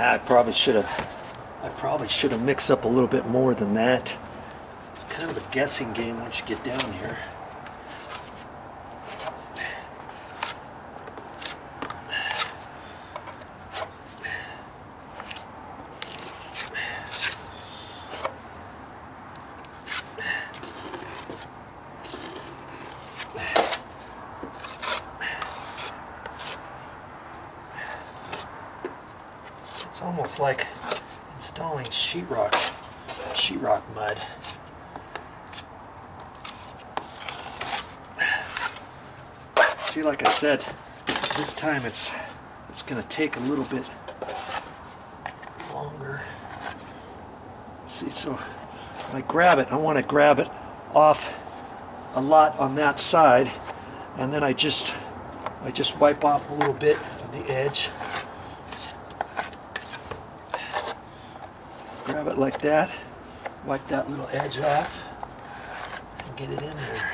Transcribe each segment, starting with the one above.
I probably should have mixed up a little bit more than that. It's kind of a guessing game once you get down here. It's almost like installing sheetrock mud. See, like I said, this time it's going to take a little bit longer. See, so when I grab it, I want to grab it off a lot on that side, and then I just wipe off a little bit of the edge. Grab it like that, wipe that little edge off, and get it in there.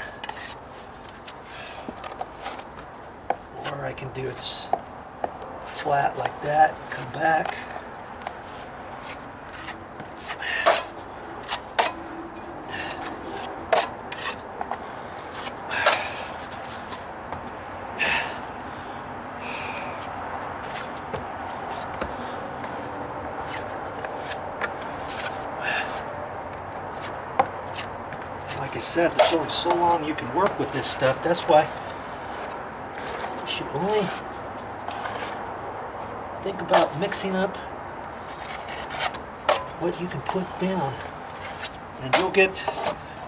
Or I can do it flat like that, come back. Like I said, there's only so long you can work with this stuff. That's why you should only think about mixing up what you can put down, and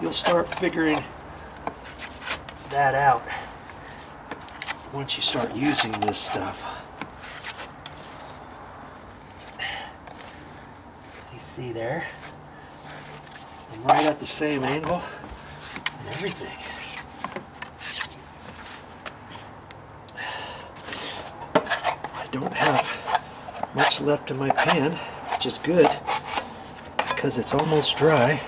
you'll start figuring that out once you start using this stuff. You see there? I'm right at the same angle and everything. I don't have much left in my pan, which is good because it's almost dry.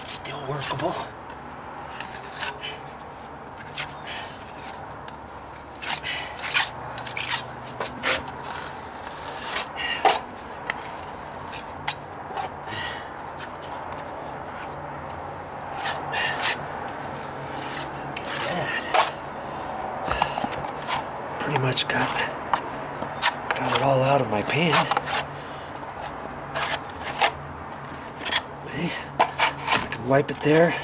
It's still workable. Pretty much got it all out of my pan. Okay. I can wipe it there,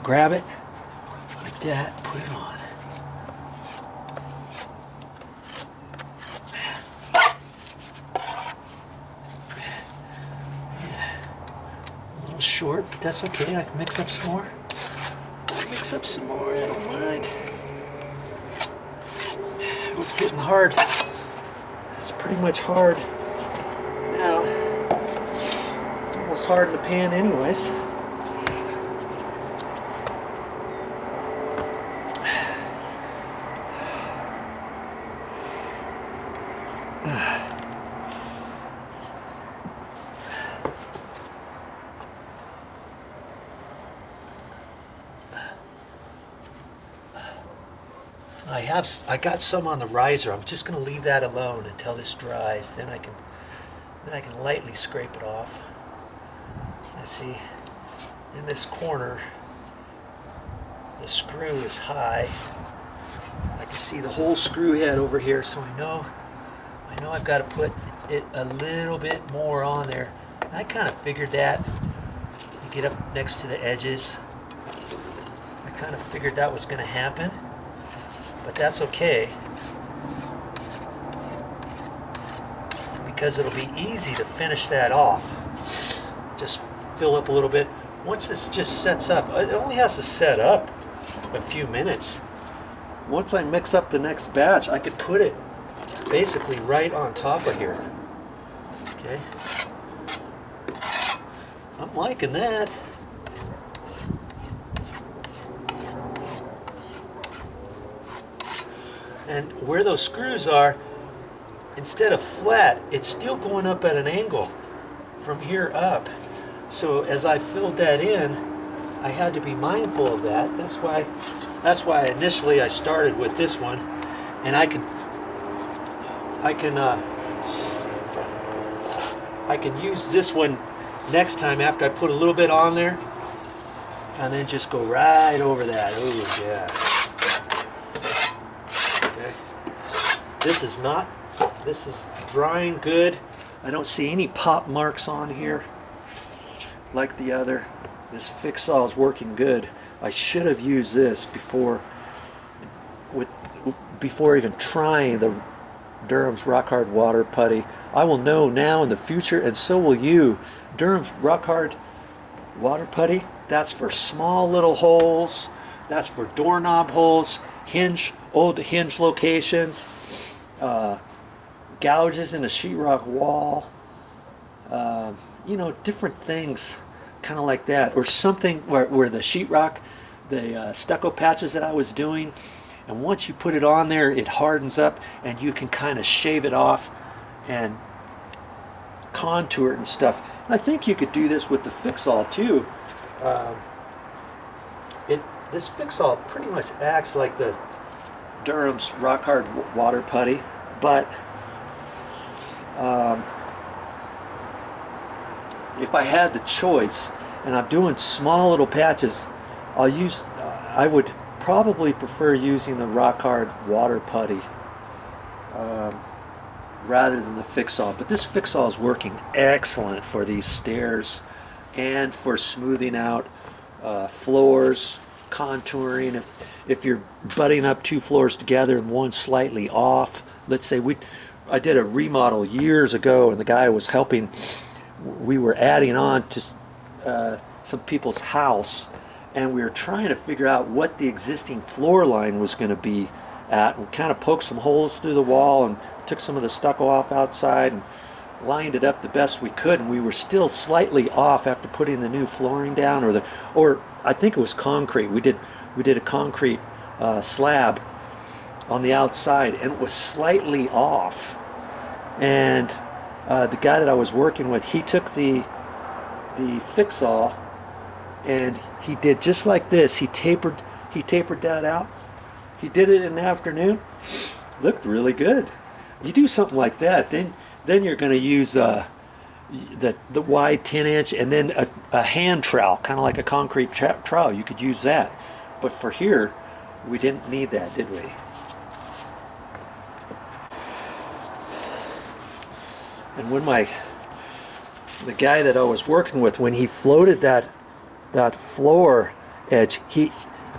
grab it like that, put it on. Yeah. A little short, but that's okay. I can mix up some more. I don't mind. It was getting hard. It's pretty much hard now. It's almost hard in the pan anyways. I got some on the riser. I'm just going to leave that alone until this dries. Then I can lightly scrape it off. I see in this corner the screw is high. I can see the whole screw head over here, so I know I've got to put it a little bit more on there. I kind of figured that. You get up next to the edges. I kind of figured that was going to happen. But that's okay, because it'll be easy to finish that off. Just fill up a little bit. Once this just sets up, it only has to set up a few minutes. Once I mix up the next batch, I could put it basically right on top of here. Okay. I'm liking that. And where those screws are, instead of flat, it's still going up at an angle from here up. So as I filled that in, I had to be mindful of that. That's why initially I started with this one, and I can I can use this one next time after I put a little bit on there, and then just go right over that. Oh yeah. Okay. This is drying good. I don't see any pop marks on here like the other. This fix-all is working good. I should have used this before even trying the Durham's Rock Hard Water Putty. I will know now in the future, and so will you. Durham's Rock Hard Water Putty, that's for small little holes. That's for doorknob holes, old hinge locations, gouges in a sheetrock wall, you know, different things kind of like that. Or something where the sheetrock, the stucco patches that I was doing, and once you put it on there, it hardens up and you can kind of shave it off and contour it and stuff. And I think you could do this with the fix-all too. This fix-all pretty much acts like the Durham's Rock Hard Water Putty, but if I had the choice, and I'm doing small little patches, I would probably prefer using the Rock Hard Water Putty rather than the fix-all. But this fix-all is working excellent for these stairs and for smoothing out floors, contouring. If you're butting up two floors together and one slightly off, let's say I did a remodel years ago, and the guy was helping. We were adding on to some people's house, and we were trying to figure out what the existing floor line was going to be at. We kind of poked some holes through the wall and took some of the stucco off outside and lined it up the best we could, and we were still slightly off after putting the new flooring down, or I think it was concrete. We did a concrete slab on the outside, and it was slightly off. And the guy that I was working with, he took the fix-all and he did just like this. He tapered that out. He did it in the afternoon. Looked really good. You do something like that, then you're going to use the wide 10-inch and then a hand trowel, kind of like a concrete trowel. You could use that. But for here, we didn't need that, did we? And when the guy that I was working with, when he floated that floor edge, he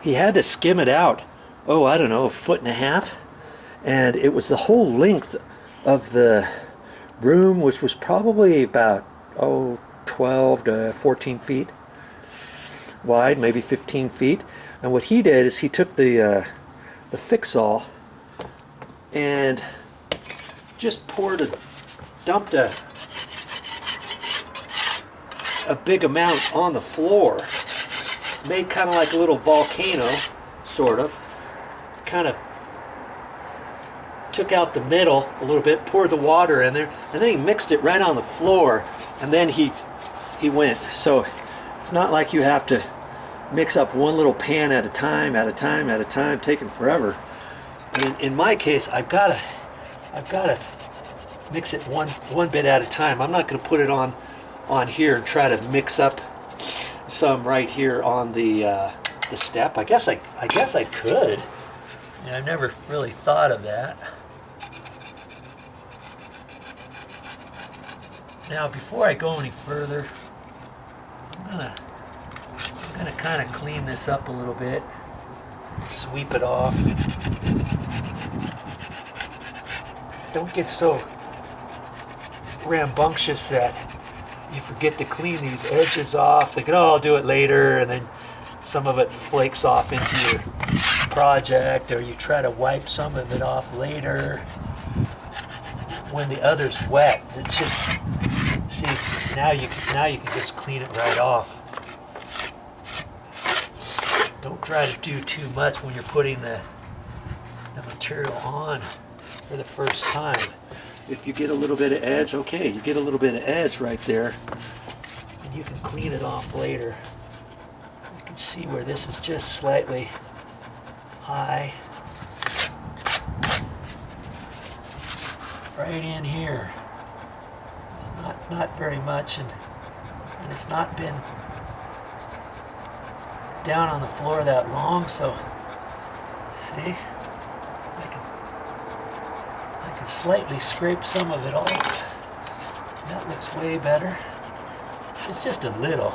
had to skim it out, oh, I don't know, 1.5 feet. And it was the whole length of the room, which was probably about 12 to 14 feet wide, maybe 15 feet. And what he did is he took the fix-all and just dumped a big amount on the floor, made kind of like a little volcano, sort of, kind of took out the middle a little bit, poured the water in there, and then he mixed it right on the floor, and then he went. So it's not like you have to mix up one little pan at a time, taking forever. And in my case, I've got to mix it one bit at a time. I'm not going to put it on here and try to mix up some right here on the step. I guess I could. Yeah, I've never really thought of that. Now, before I go any further, I'm gonna kind of clean this up a little bit, sweep it off. Don't get so rambunctious that you forget to clean these edges off. Thinking, oh, I'll do it later, and then some of it flakes off into your project, or you try to wipe some of it off later when the other's wet. It's just, see, now you can just clean it right off. Don't try to do too much when you're putting the material on for the first time. If you get a little bit of edge, okay, you get a little bit of edge right there, and you can clean it off later. You can see where this is just slightly high. right in here. Not very much, and it's not been down on the floor that long, so see, I can slightly scrape some of it off. That looks way better. It's just a little.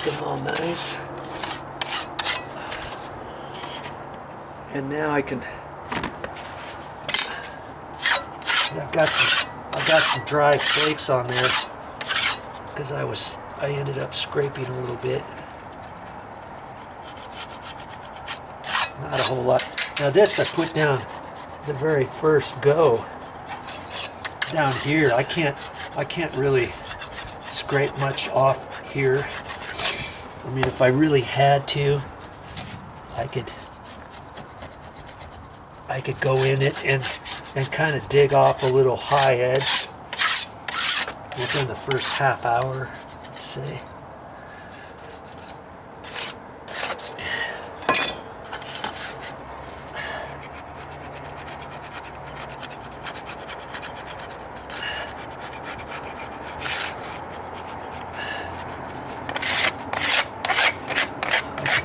Looking all nice. And now I can, I've got some dry flakes on there because I ended up scraping a little bit. Not a whole lot. Now this I put down the very first go down here. I can't really scrape much off here. I mean, if I really had to, I could go in it and kind of dig off a little high edge within the first half hour, let's say.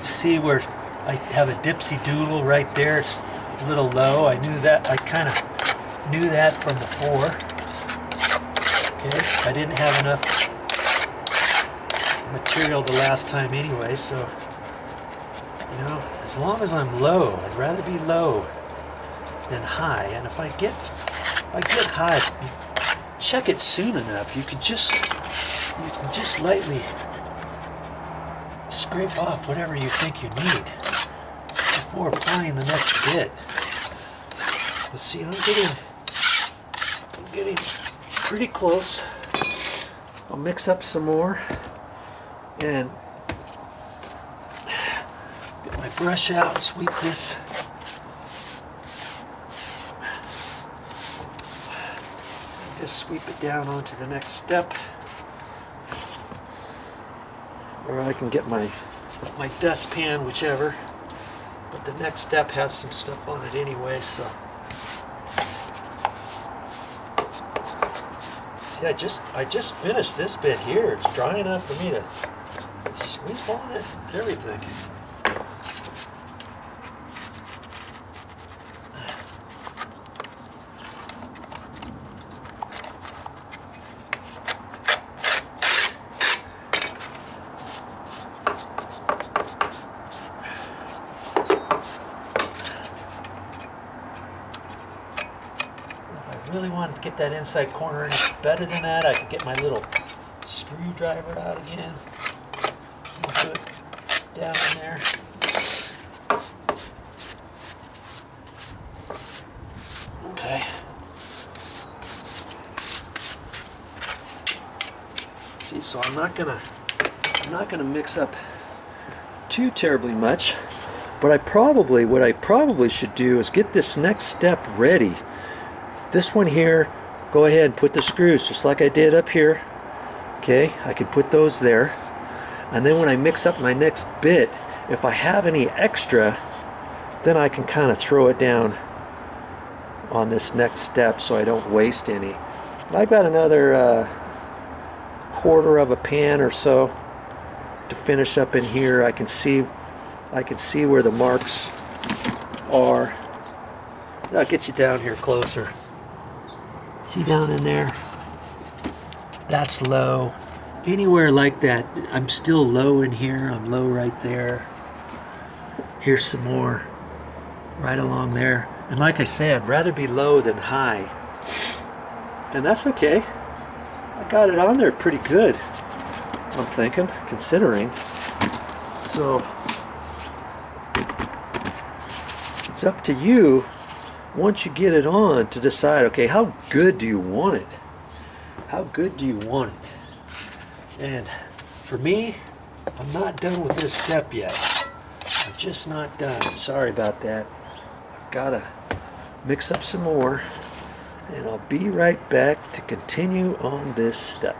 See where I have a dipsy doodle right there. It's a little low. I knew that. I kind of knew that from before. Okay, I didn't have enough material the last time anyway, so you know, as long as I'm low, I'd rather be low than high. And if I get high, you check it soon enough. You can just lightly scrape off whatever you think you need before applying the next bit. But see, I'm getting pretty close. I'll mix up some more and get my brush out and sweep this. Just sweep it down onto the next step. Or I can get my dustpan, whichever. But the next step has some stuff on it anyway, so. See, I just finished this bit here. It's dry enough for me to sweep on it and everything. Really want to get that inside corner any better than that, I could get my little screwdriver out again and put it down in there. Okay. See, so I'm not gonna mix up too terribly much, but what I probably should do is get this next step ready. This one here, go ahead and put the screws just like I did up here. Okay, I can put those there. And then when I mix up my next bit, if I have any extra, then I can kind of throw it down on this next step so I don't waste any. I've got another quarter of a pan or so to finish up in here. I can see where the marks are. I'll get you down here closer. See down in there? That's low. Anywhere like that, I'm still low in here. I'm low right there. Here's some more right along there. And like I said, I'd rather be low than high. And that's okay. I got it on there pretty good, I'm thinking, considering. So it's up to you once you get it on to decide, okay, how good do you want it? How good do you want it? And for me, I'm not done with this step yet. I'm just not done. Sorry about that. I've got to mix up some more, and I'll be right back to continue on this step.